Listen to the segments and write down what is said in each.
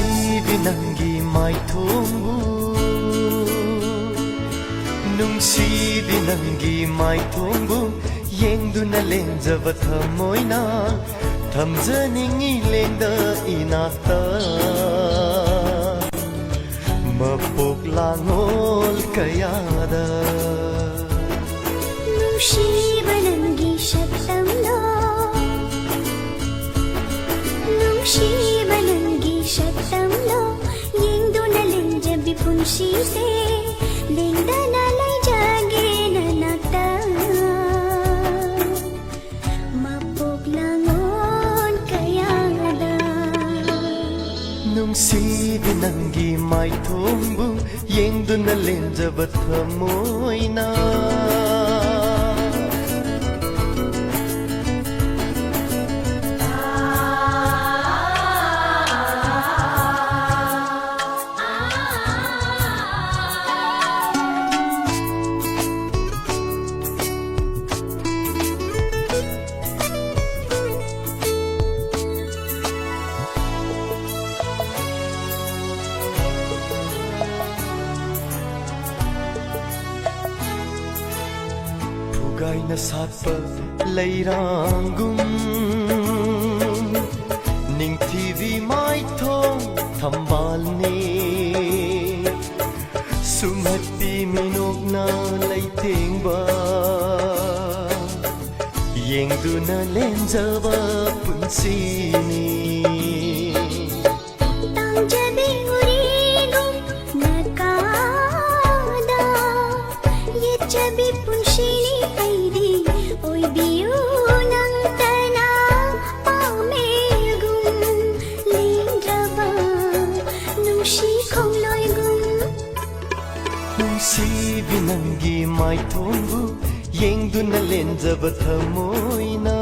Nungsibi nanggi maithongbu Nungsibi nanggi maithongbu Yengduna lenjaba thamoina Thamjaningi lengda inakta Mapok langol kayada Nungsiba nanggi shaktamlo Nungsiba nanggi shaktamlo Yengduna lenjabi punsi se Lengda nalay jage nanakta Mapok langon kayada Nungsibi nanggi maithongbu Yengduna lenjaba thamoina Gai na satpa leirangum Ning TV mai thong thambal ne Sumhati minok na leiteng ba Yengduna lenjaba punsi ni Tangjabi urigum nakada Yechabi punshini Nungsibi nanggi maithongbu Yengduna lenjaba thamoina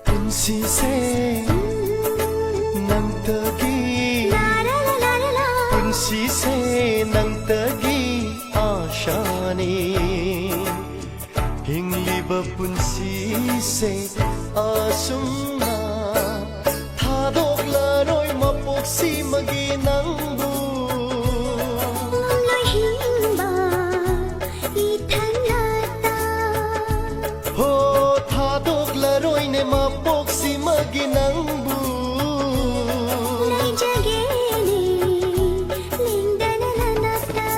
Punsi se nang tagi Punsi se nang tagi ashani Hingliba punsi se asumna Thadok laroy mapoksi maginangbu Ngomloy himba ithanata Ho thadok laroy ne mapoksi maginangbu Lay jage ni lengda nanakta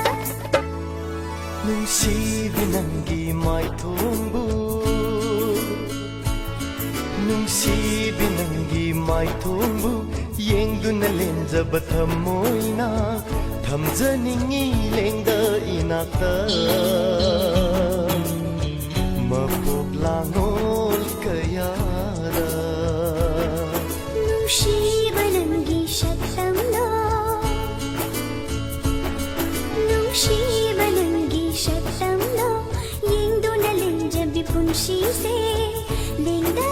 Nungsibi nanggi maithongbu Nungsibi nanggi maithongbu Yengduna lenjaba thamoina Thamjaningi lengda inakta Mapok langol kayada Nungsiba nanggi shaktamlo Nungsiba nanggi shaktamlo Yengduna lenjabi punsi se Lengda